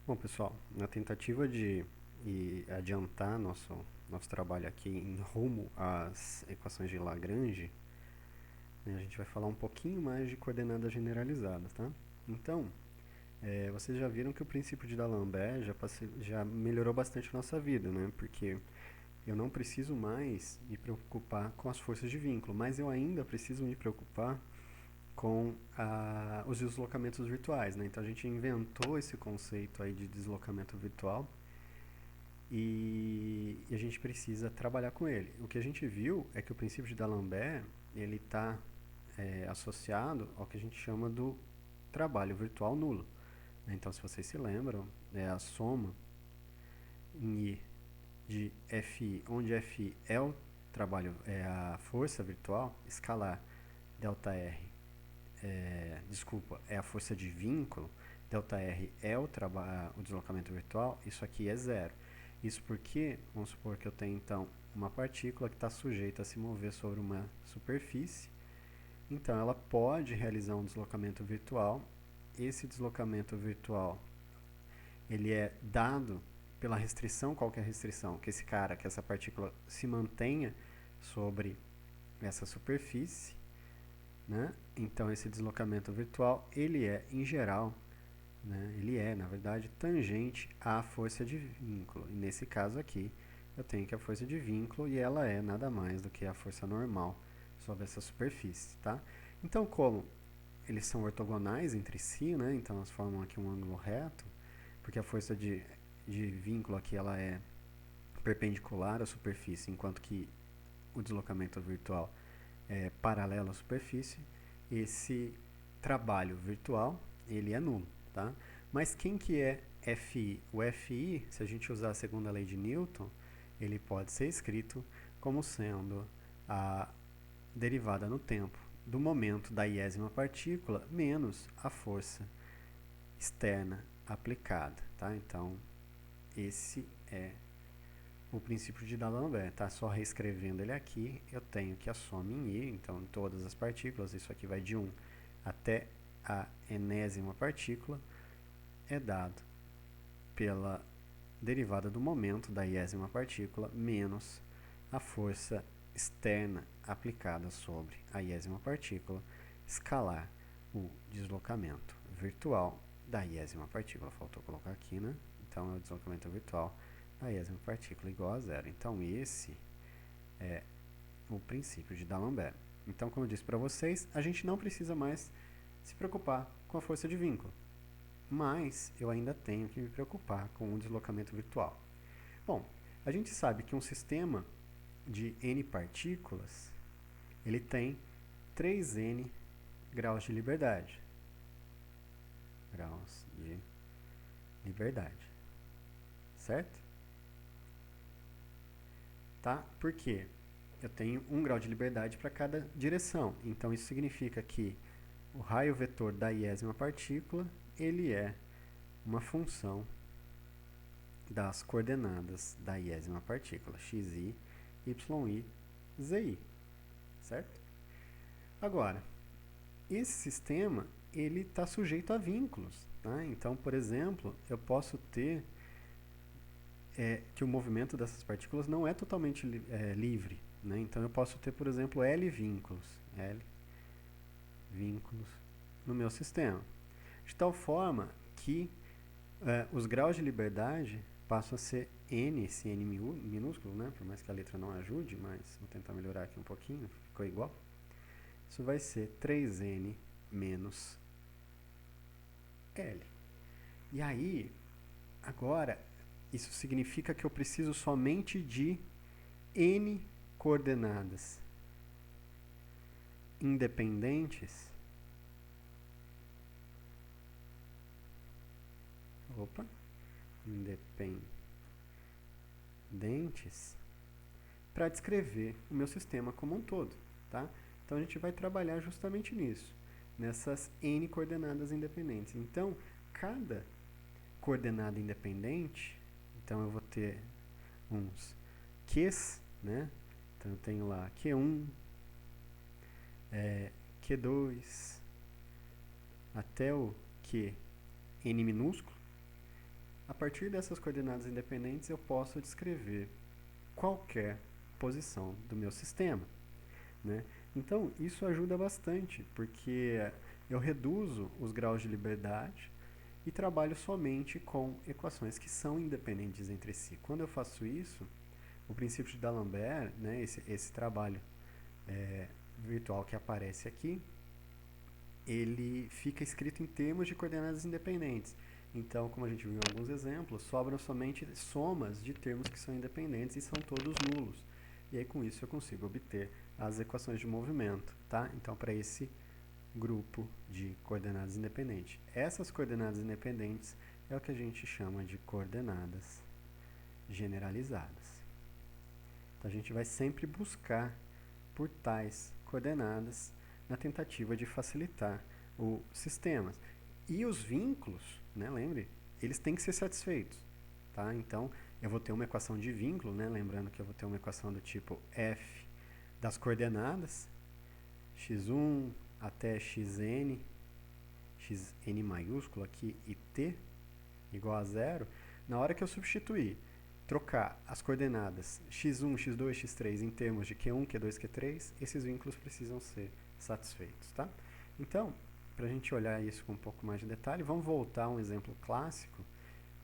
Bom, pessoal, na tentativa de adiantar nosso trabalho aqui em rumo às equações de Lagrange, né, a gente vai falar um pouquinho mais de coordenadas generalizadas, tá? Então, vocês já viram que o princípio de D'Alembert já melhorou bastante a nossa vida, né? Porque eu não preciso mais me preocupar com as forças de vínculo, mas eu ainda preciso me preocupar com os deslocamentos virtuais, né? Então a gente inventou esse conceito aí de deslocamento virtual e a gente precisa trabalhar com ele. O que a gente viu é que o princípio de D'Alembert ele está associado ao que a gente chama do trabalho virtual nulo. Então, se vocês se lembram, é a soma em I de Fi, onde Fi é o trabalho, é a força virtual escalar, delta R é a força de vínculo, ΔR é o deslocamento virtual, isso aqui é zero. Isso porque, vamos supor que eu tenho então uma partícula que está sujeita a se mover sobre uma superfície, então ela pode realizar um deslocamento virtual. Esse deslocamento virtual ele é dado pela restrição. Qual que é a restrição? Que essa partícula se mantenha sobre essa superfície, né? Então esse deslocamento virtual ele é em geral, né, ele é na verdade tangente à força de vínculo, e nesse caso aqui eu tenho que a força de vínculo e ela é nada mais do que a força normal sobre essa superfície, tá? Então, como eles são ortogonais entre si, né, então elas formam aqui um ângulo reto, porque a força de vínculo aqui ela é perpendicular à superfície, enquanto que o deslocamento virtual é paralelo à superfície, esse trabalho virtual ele é nulo, tá? Mas quem que é Fi? O Fi, se a gente usar a segunda lei de Newton, ele pode ser escrito como sendo a derivada no tempo do momento da iésima partícula menos a força externa aplicada, tá? Então, esse é o princípio de D'Alembert, tá? Só reescrevendo ele aqui, eu tenho que a soma em I, então em todas as partículas, isso aqui vai de 1 até a enésima partícula, é dado pela derivada do momento da iésima partícula menos a força externa aplicada sobre a iésima partícula, escalar o deslocamento virtual da iésima partícula. Faltou colocar aqui, né? Então é o deslocamento virtual da iésima partícula igual a zero. Então esse é o princípio de D'Alembert. Então, como eu disse para vocês, a gente não precisa mais se preocupar com a força de vínculo, mas eu ainda tenho que me preocupar com o deslocamento virtual. Bom, a gente sabe que um sistema de n partículas ele tem 3n graus de liberdade. Graus de liberdade. Certo? Tá? Por quê? Eu tenho 1 grau de liberdade para cada direção. Então isso significa que o raio vetor da iésima partícula ele é uma função das coordenadas da iésima partícula, xi, yi, zi, certo? Agora, esse sistema ele está sujeito a vínculos, tá? Então, por exemplo, eu posso ter que o movimento dessas partículas não é totalmente livre, né? Então eu posso ter, por exemplo, L vínculos no meu sistema, de tal forma que os graus de liberdade passam a ser n, esse n minúsculo, né? Por mais que a letra não ajude, mas vou tentar melhorar aqui um pouquinho, ficou igual. Isso vai ser 3n menos L. E aí, agora, isso significa que eu preciso somente de n coordenadas independentes. Independentes para descrever o meu sistema como um todo, tá? Então a gente vai trabalhar justamente nisso, nessas n coordenadas independentes. Então, cada coordenada independente, então eu vou ter uns Qs, né? Então eu tenho lá Q1, Q2, até o Q n minúsculo, A partir dessas coordenadas independentes, eu posso descrever qualquer posição do meu sistema, né? Então, isso ajuda bastante, porque eu reduzo os graus de liberdade e trabalho somente com equações que são independentes entre si. Quando eu faço isso, o princípio de D'Alembert, né, esse trabalho virtual que aparece aqui, ele fica escrito em termos de coordenadas independentes. Então, como a gente viu em alguns exemplos, sobram somente somas de termos que são independentes e são todos nulos. E aí, com isso, eu consigo obter as equações de movimento, tá? Então, para esse grupo de coordenadas independentes. Essas coordenadas independentes é o que a gente chama de coordenadas generalizadas. Então, a gente vai sempre buscar por tais coordenadas na tentativa de facilitar o sistema. E os vínculos, né, lembre, eles têm que ser satisfeitos. Tá? Então, eu vou ter uma equação de vínculo, né, lembrando que eu vou ter uma equação do tipo f das coordenadas, x1 até xn maiúsculo aqui e t igual a zero. Na hora que eu substituir, trocar as coordenadas x1, x2, x3 em termos de q1, q2, q3, esses vínculos precisam ser satisfeitos. Tá? Então, para a gente olhar isso com um pouco mais de detalhe, vamos voltar a um exemplo clássico,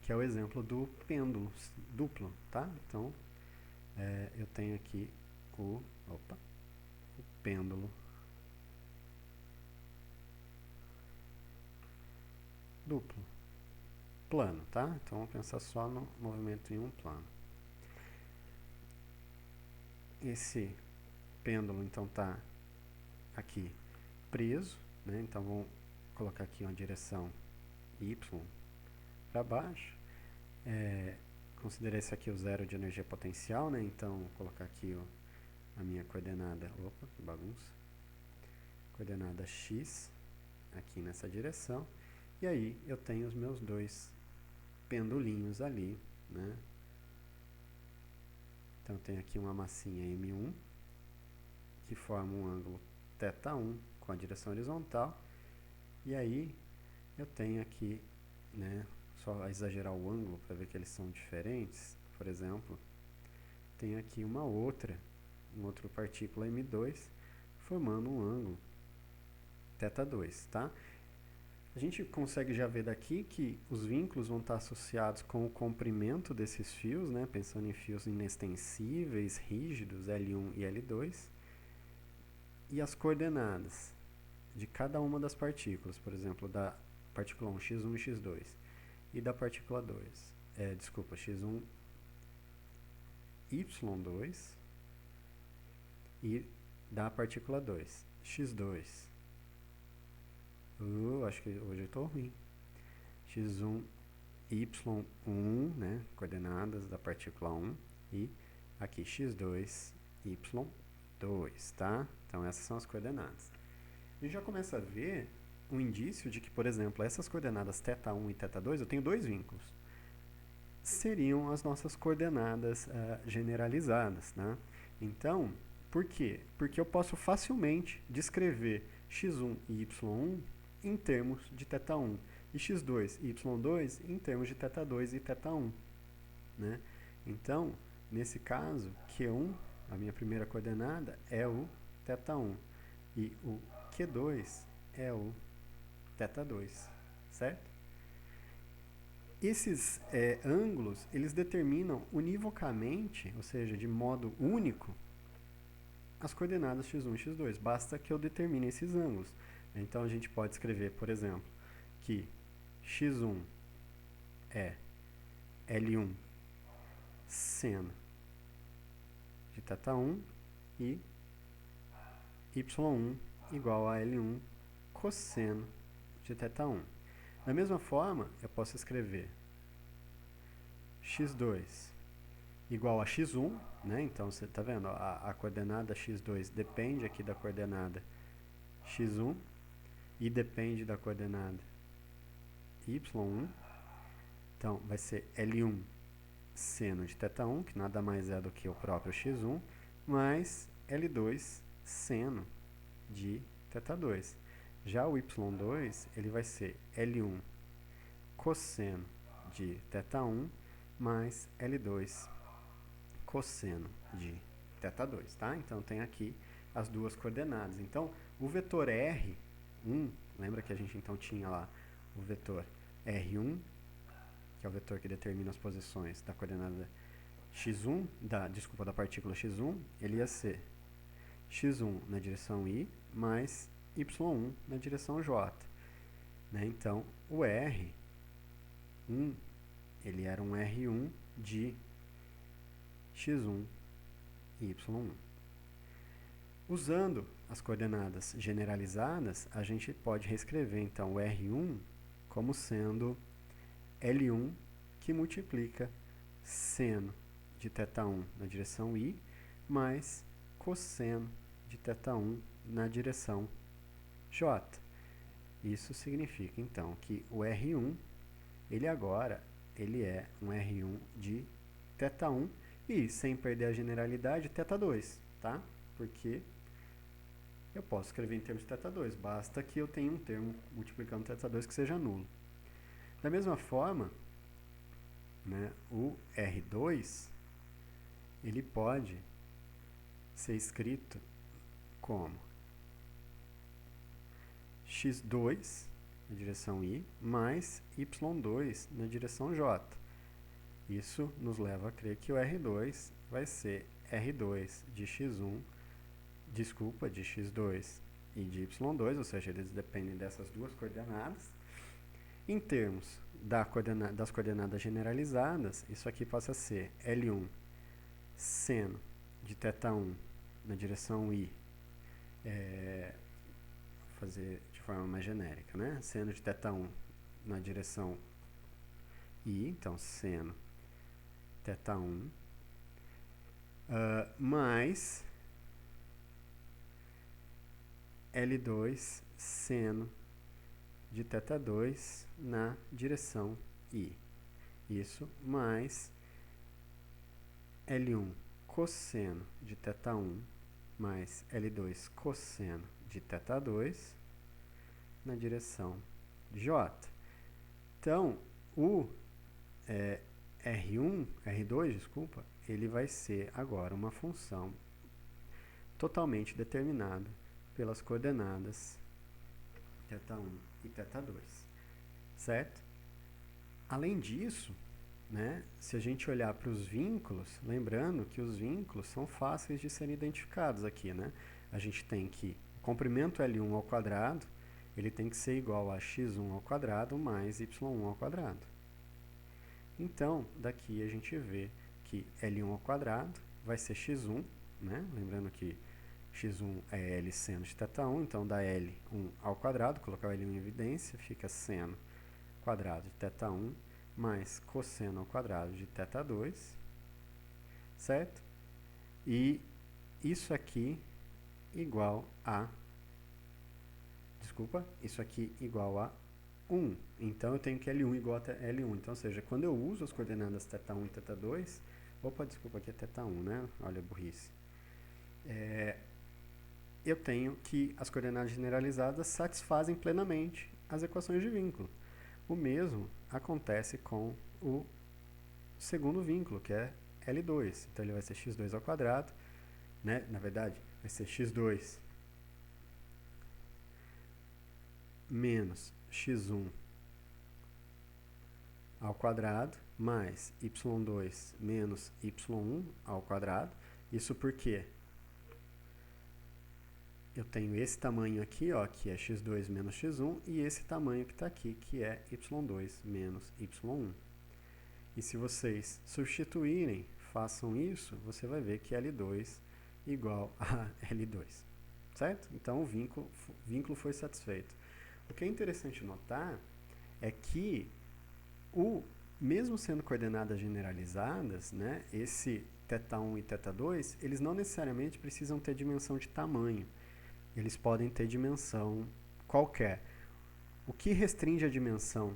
que é o exemplo do pêndulo duplo. Tá? Então, eu tenho aqui o pêndulo duplo, plano, tá? Então, vamos pensar só no movimento em um plano. Esse pêndulo, então, está aqui preso, né? Então, vamos colocar aqui uma direção y para baixo. Considerar esse aqui o zero de energia potencial, né? Então, vou colocar aqui a minha coordenada, que bagunça, coordenada x aqui nessa direção. E aí, eu tenho os meus dois pendulinhos ali, né? Então, eu tenho aqui uma massinha M1, que forma um ângulo θ1 com a direção horizontal. E aí, eu tenho aqui, né, só exagerar o ângulo para ver que eles são diferentes. Por exemplo, tenho aqui uma outra partícula M2 formando um ângulo θ2, tá? A gente consegue já ver daqui que os vínculos vão estar associados com o comprimento desses fios, né? Pensando em fios inextensíveis, rígidos, L1 e L2. E as coordenadas de cada uma das partículas, por exemplo, da partícula 1, x1 e x2, e da partícula 2, x1, y2, e da partícula 2, x2. Acho que hoje eu estou ruim. x1, y1, né, coordenadas da partícula 1, e aqui x2, y2, tá? Então essas são as coordenadas. A gente já começa a ver um indício de que, por exemplo, essas coordenadas θ1 e θ2, eu tenho dois vínculos. Seriam as nossas coordenadas generalizadas, né? Então, por quê? Porque eu posso facilmente descrever x1 e y1 em termos de θ1 e x2 e y2 em termos de θ2 e θ1, né? Então, nesse caso, Q1, a minha primeira coordenada, é o θ1 e o Q2 é o θ2, certo? Esses ângulos, eles determinam univocamente, ou seja, de modo único, as coordenadas x1 e x2. Basta que eu determine esses ângulos. Então, a gente pode escrever, por exemplo, que x1 é L1 seno de θ1 e y1 igual a L1 cosseno de θ1. Da mesma forma, eu posso escrever x2 igual a x1, né? Então, você está vendo, a coordenada x2 depende aqui da coordenada x1 e depende da coordenada y1. Então, vai ser L1 seno de θ1, que nada mais é do que o próprio x1, mais L2 seno de θ2. Já o y2, ele vai ser L1 cosseno de θ1 mais L2 cosseno de θ2, tá? Então tem aqui as duas coordenadas. Então o vetor R1, lembra que a gente então tinha lá o vetor R1, que é o vetor que determina as posições da coordenada x1, da partícula x1, ele ia ser x1 na direção y mais y1 na direção j. Né? Então, o R1, ele era um R1 de x1 e y1. Usando as coordenadas generalizadas, a gente pode reescrever, então, o R1 como sendo L1 que multiplica seno de θ1 na direção y mais cosseno de θ1 na direção j. Isso significa, então, que o R1, ele agora é um R1 de θ1 e, sem perder a generalidade, θ2, tá? Porque eu posso escrever em termos de θ2, basta que eu tenha um termo multiplicando θ2 que seja nulo. Da mesma forma, né, o R2, ele pode ser escrito como x2 na direção y mais y2 na direção j. Isso nos leva a crer que o R2 vai ser R2 de x1, de x2 e de y2, ou seja, eles dependem dessas duas coordenadas. Em termos das coordenadas generalizadas, isso aqui passa a ser L1 seno de θ1 na direção y, fazer de forma mais genérica, né? Seno de θ1 na direção y, então seno θ1, mais L2 seno de θ2 na direção y. Isso mais L1 cosseno de θ1 mais L2 cosseno de θ2 na direção j. Então, o R2, ele vai ser agora uma função totalmente determinada pelas coordenadas θ1 e θ2, certo? Além disso, né, se a gente olhar para os vínculos, lembrando que os vínculos são fáceis de serem identificados aqui, né? A gente tem que o comprimento L1 ao quadrado, ele tem que ser igual a x1 ao quadrado mais y1 ao quadrado. Então, daqui a gente vê que L1 ao quadrado vai ser x1, né? Lembrando que x1 é L seno de θ1, então dá L1 ao quadrado, colocar o L1 em evidência, fica seno quadrado de θ1 mais cosseno ao quadrado de θ2, certo? E isso aqui igual a, isso aqui igual a 1. Então, eu tenho que L1 igual a L1. Então, ou seja, quando eu uso as coordenadas θ1 e θ2, aqui é θ1, né? Olha a burrice. Eu tenho que as coordenadas generalizadas satisfazem plenamente as equações de vínculo. O mesmo acontece com o segundo vínculo, que é L2. Então, ele vai ser x2 ao quadrado, né? Na verdade, vai ser x2 menos x1 ao quadrado mais y2 menos y1 ao quadrado. Isso porque eu tenho esse tamanho aqui, ó, que é x2 menos x1, e esse tamanho que está aqui, que é y2 menos y1. E se vocês substituírem, façam isso, você vai ver que L2 igual a L2, certo? Então, o vínculo foi satisfeito. O que é interessante notar é que, mesmo sendo coordenadas generalizadas, né, esse θ1 e θ2, eles não necessariamente precisam ter dimensão de tamanho. Eles podem ter dimensão qualquer. O que restringe a dimensão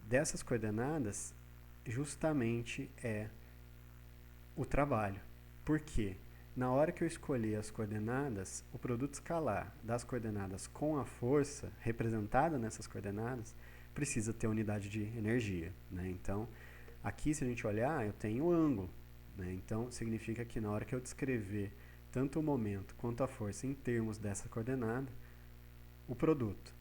dessas coordenadas justamente é o trabalho. Por quê? Na hora que eu escolher as coordenadas, o produto escalar das coordenadas com a força representada nessas coordenadas precisa ter unidade de energia, né? Então, aqui se a gente olhar, eu tenho o ângulo, né? Então, significa que na hora que eu descrever tanto o momento quanto a força em termos dessa coordenada, o produto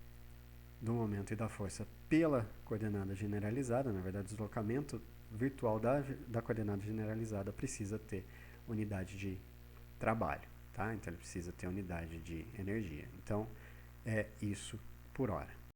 do momento e da força pela coordenada generalizada, na verdade, o deslocamento virtual da coordenada generalizada precisa ter unidade de trabalho, tá? Então ele precisa ter unidade de energia. Então é isso por hora.